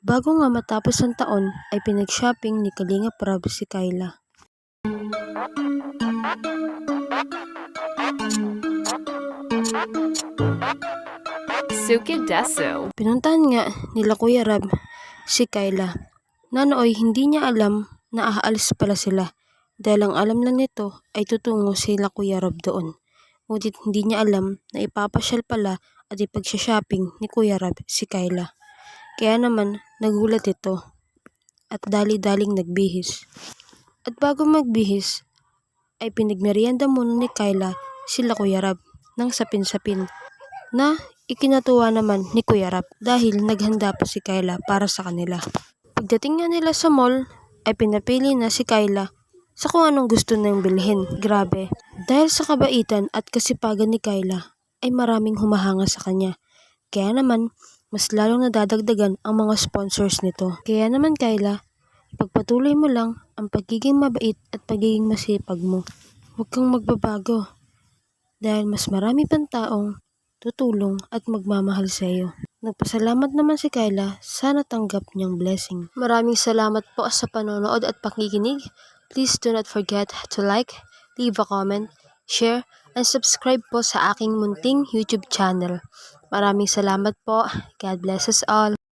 Bago nga matapos ang taon ay pinag-shopping ni Kalingap Rab si Kyla. Sukidesu. Pinuntahan nga nila Kuya Rab si Kyla. Nanooy hindi niya alam na aalis pala sila dahil ang alam lang nito ay tutungo sila Kuya Rab doon. Ngunit hindi niya alam na ipapasyal pala at ipag-shopping ni Kuya Rab si Kyla. Kaya naman nagulat ito at dali-daling nagbihis. At bago magbihis ay pinagmerienda muna ni Kyla sila Kuya Rab ng sapin-sapin na ikinatuwa naman ni Kuya Rab dahil naghanda pa si Kyla para sa kanila. Pagdating nga nila sa mall ay pinapili na si Kyla sa kung anong gusto niyang bilhin. Grabe, dahil sa kabaitan at kasipagan ni Kyla ay maraming humahanga sa kanya. Kaya naman mas lalong nadadagdagan ang mga sponsors nito. Kaya naman Kyla, ipagpatuloy mo lang ang pagiging mabait at pagiging masipag mo. Huwag kang magbabago dahil mas marami pang taong tutulong at magmamahal sa iyo. Nagpasalamat naman si Kyla sa natanggap niyang blessing. Maraming salamat po sa panonood at pakikinig. Please do not forget to like, leave a comment, share, and subscribe po sa aking munting YouTube channel. Maraming salamat po. God bless us all.